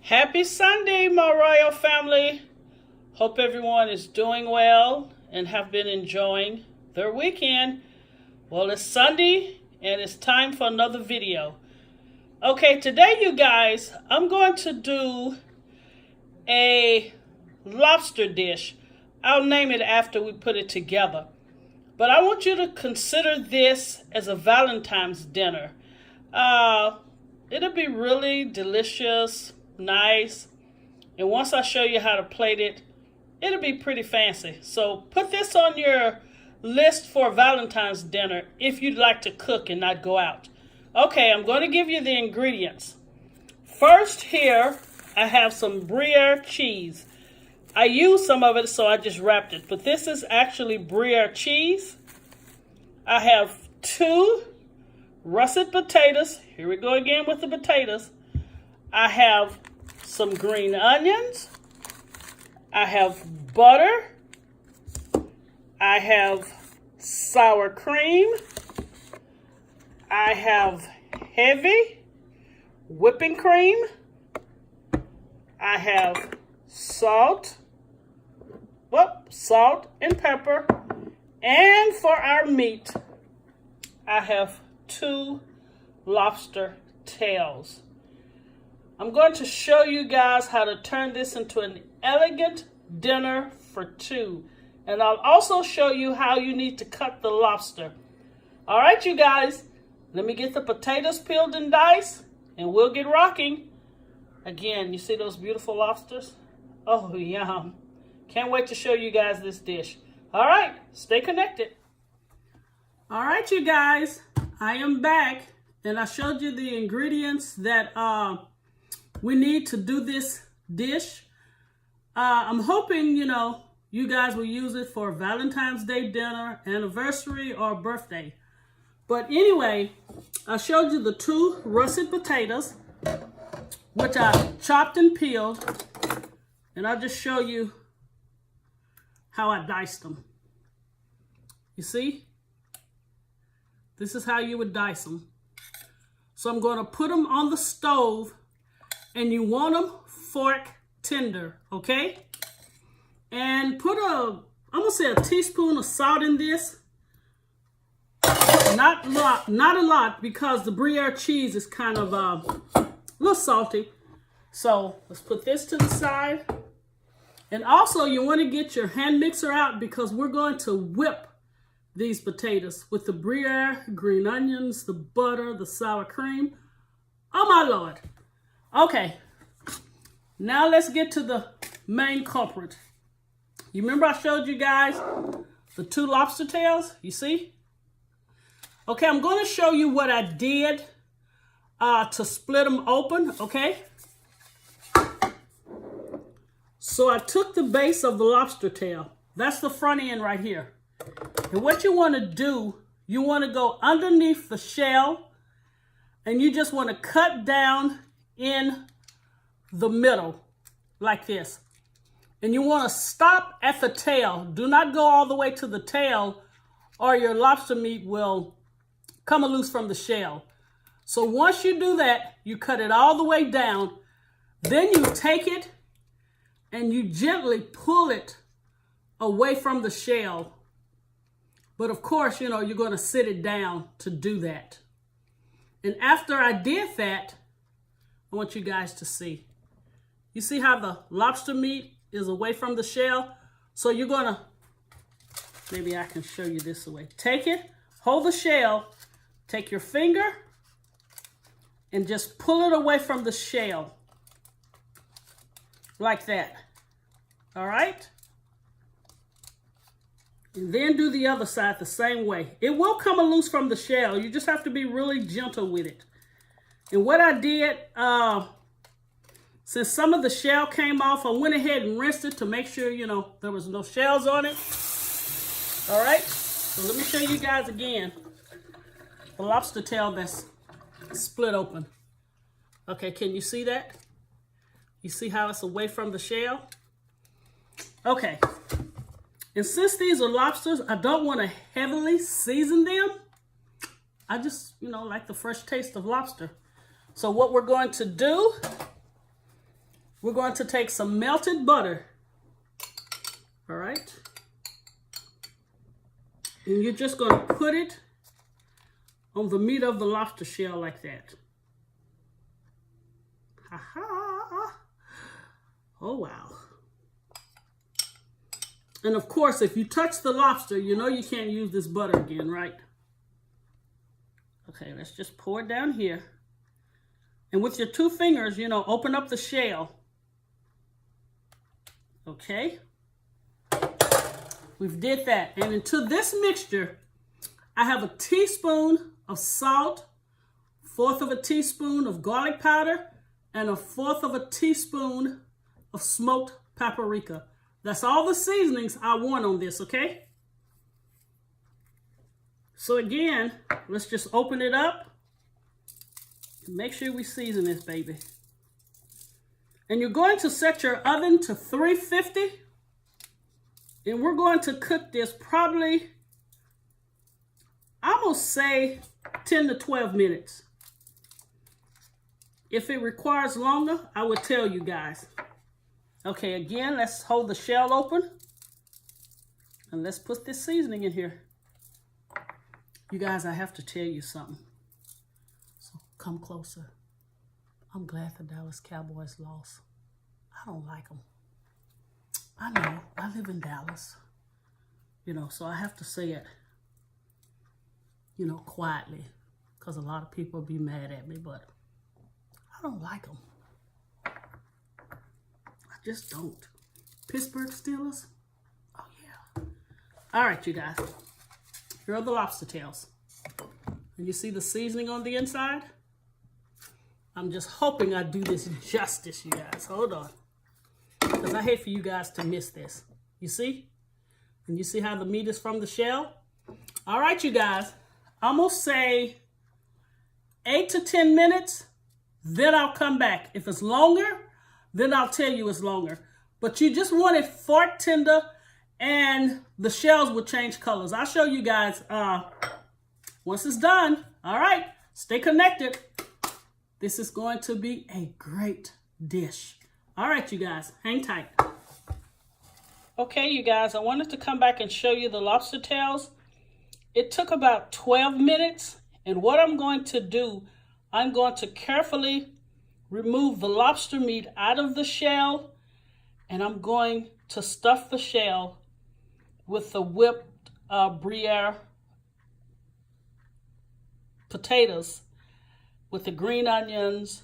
Happy Sunday, my royal family. Hope everyone is doing well and have been enjoying their weekend. Well, it's Sunday and it's time for another video. Okay, today, you guys, I'm going to do a lobster dish. I'll name it after we put it together. But I want you to consider this as a Valentine's dinner. It'll be really delicious, nice, and once I show you how to plate it, it'll be pretty fancy. So put this on your list for Valentine's dinner if you'd like to cook and not go out. Okay, I'm going to give you the ingredients. First, here I have some Brie cheese. I used some of it, so I just wrapped it, but this is actually Brie cheese. I have 2 russet potatoes. Here we go again with the potatoes. I have some green onions. I have butter. I have sour cream. I have heavy whipping cream. I have salt and pepper. And for our meat, I have 2 lobster tails. I'm going to show you guys how to turn this into an elegant dinner for 2. And I'll also show you how you need to cut the lobster. All right, you guys, let me get the potatoes peeled and diced, and we'll get rocking. Again, you see those beautiful lobsters? Oh, yum. Can't wait to show you guys this dish. All right, stay connected. All right, you guys, I am back, and I showed you the ingredients that we need to do this dish. I'm hoping, you guys will use it for Valentine's Day dinner, anniversary, or birthday. But anyway, I showed you the 2 russet potatoes, which I chopped and peeled. And I'll just show you how I diced them. You see? This is how you would dice them. So I'm going to put them on the stove, and you want them fork tender, okay? And put I'm gonna say a teaspoon of salt in this. Not a lot, because the Brie cheese is kind of a little salty. So let's put this to the side. And also you want to get your hand mixer out, because we're going to whip these potatoes with the Brie, green onions, the butter, the sour cream. Oh my Lord. Okay, now let's get to the main culprit. You remember I showed you guys the 2 lobster tails? You see? Okay, I'm going to show you what I did to split them open, okay? So I took the base of the lobster tail. That's the front end right here. And what you want to do, you want to go underneath the shell, and you just want to cut down in the middle like this. And you want to stop at the tail. Do not go all the way to the tail, or your lobster meat will come loose from the shell. So once you do that, you cut it all the way down. Then you take it and you gently pull it away from the shell. But of course, you're going to sit it down to do that. And after I did that, I want you guys to see. You see how the lobster meat is away from the shell? So you're going to, maybe I can show you this way. Take it, hold the shell, take your finger, and just pull it away from the shell. Like that. All right? And then do the other side the same way. It will come loose from the shell. You just have to be really gentle with it. And what I did, since some of the shell came off, I went ahead and rinsed it to make sure, there was no shells on it. All right? So let me show you guys again the lobster tail that's split open. Okay, can you see that? You see how it's away from the shell? Okay. And since these are lobsters, I don't want to heavily season them. I just, like the fresh taste of lobster. So what we're going to do we're going to take some melted butter. All right. And you're just going to put it on the meat of the lobster shell like that. Ha ha. Oh, wow. And of course, if you touch the lobster, you know you can't use this butter again, right? Okay, let's just pour it down here. And with your 2 fingers, you know, open up the shell. Okay. We've did that. And into this mixture, I have a teaspoon of salt, 1/4 of a teaspoon of garlic powder, and 1/4 of a teaspoon of smoked paprika. That's all the seasonings I want on this, okay? So again, let's just open it up. Make sure we season this baby. And you're going to set your oven to 350. And we're going to cook this probably, I'm going to say 10 to 12 minutes. If it requires longer, I will tell you guys. Okay, again, let's hold the shell open. And let's put this seasoning in here. You guys, I have to tell you something. So come closer. I'm glad the Dallas Cowboys lost. I don't like them. I know, I live in Dallas, you know, so I have to say it, you know, quietly, because a lot of people will be mad at me, but I don't like them. I just don't. Pittsburgh Steelers? Oh, yeah. All right, you guys. Here are the lobster tails. And you see the seasoning on the inside? I'm just hoping I do this justice, you guys. Hold on. Because I hate for you guys to miss this. You see? And you see how the meat is from the shell? All right, you guys. I'm going to say 8 to 10 minutes. Then I'll come back. If it's longer, then I'll tell you it's longer. But you just want it fork tender and the shells will change colors. I'll show you guys once it's done. All right. Stay connected. This is going to be a great dish. All right, you guys, hang tight. Okay, you guys, I wanted to come back and show you the lobster tails. It took about 12 minutes, and what I'm going to do, I'm going to carefully remove the lobster meat out of the shell, and I'm going to stuff the shell with the whipped Brie potatoes with the green onions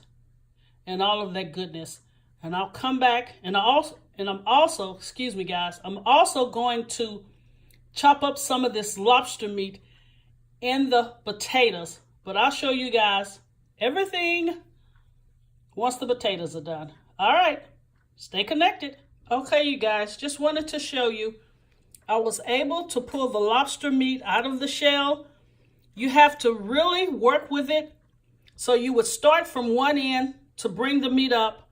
and all of that goodness. And I'll come back and I'm also, excuse me guys, I'm also going to chop up some of this lobster meat in the potatoes. But I'll show you guys everything once the potatoes are done. All right, stay connected. Okay, you guys, just wanted to show you, I was able to pull the lobster meat out of the shell. You have to really work with it. So you would start from one end to bring the meat up,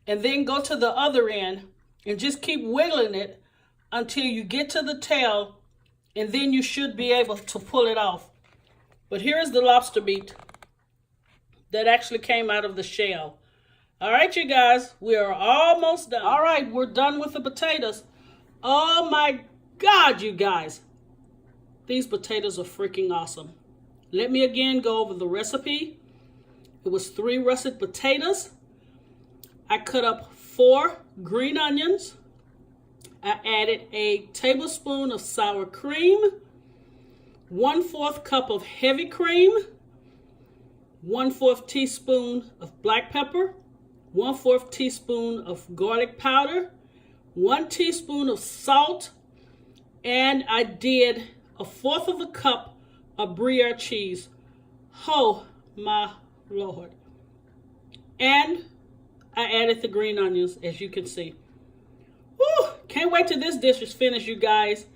and then go to the other end and just keep wiggling it until you get to the tail, and then you should be able to pull it off. But here's the lobster meat that actually came out of the shell. All right, you guys, we are almost done. All right, we're done with the potatoes. Oh my God, you guys. These potatoes are freaking awesome. Let me again go over the recipe. It was 3 russet potatoes. I cut up 4 green onions. I added a tablespoon of sour cream, 1/4 cup of heavy cream, 1/4 teaspoon of black pepper, 1/4 teaspoon of garlic powder, 1 teaspoon of salt, and I did 1/4 of a cup of Brie cheese. Oh my Lord. And I added the green onions, as you can see. Woo! Can't wait till this dish is finished, you guys.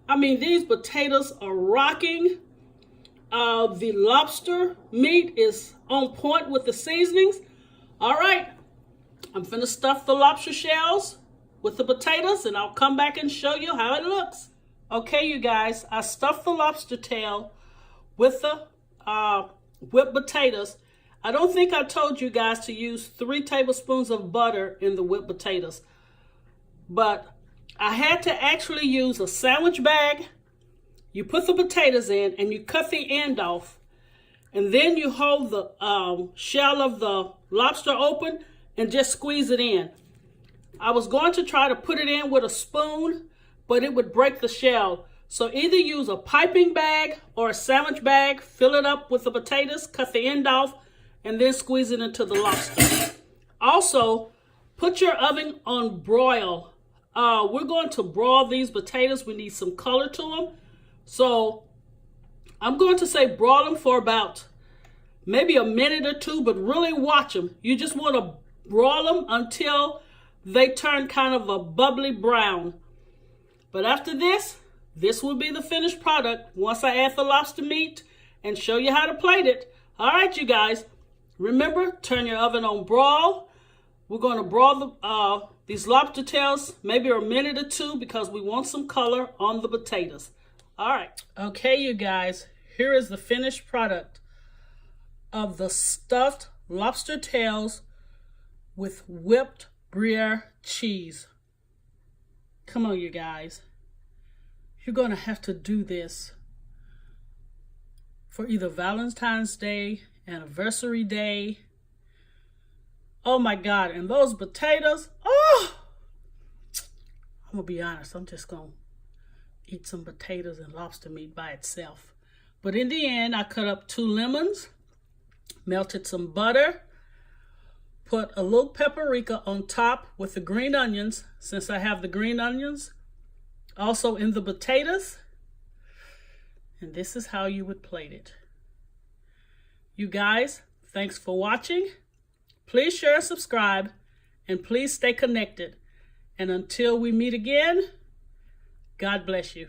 I mean, these potatoes are rocking. The lobster meat is on point with the seasonings. All right, I'm finna stuff the lobster shells with the potatoes, and I'll come back and show you how it looks. Okay, you guys, I stuffed the lobster tail with the whipped potatoes. I don't think I told you guys to use 3 tablespoons of butter in the whipped potatoes, but I had to actually use a sandwich bag. You put the potatoes in and you cut the end off, and then you hold the shell of the lobster open and just squeeze it in. I was going to try to put it in with a spoon, but it would break the shell. So either use a piping bag or a sandwich bag, fill it up with the potatoes, cut the end off, and then squeeze it into the lobster. Also, put your oven on broil. We're going to broil these potatoes. We need some color to them. So I'm going to say broil them for about maybe a minute or 2, but really watch them. You just want to broil them until they turn kind of a bubbly brown. But after this will be the finished product once I add the lobster meat and show you how to plate it. All right, you guys, remember, turn your oven on broil. We're going to broil these lobster tails maybe a minute or 2 because we want some color on the potatoes. All right. Okay, you guys, here is the finished product of the stuffed lobster tails with whipped Brie cheese. Come on, you guys. You're going to have to do this for either Valentine's Day, Anniversary Day. Oh my God, and those potatoes, oh! I'm going to be honest, I'm just going to eat some potatoes and lobster meat by itself. But in the end, I cut up 2 lemons, melted some butter, put a little paprika on top with the green onions, since I have the green onions also in the potatoes. And this is how you would plate it. You guys, thanks for watching. Please share and subscribe, and please stay connected. And until we meet again, God bless you.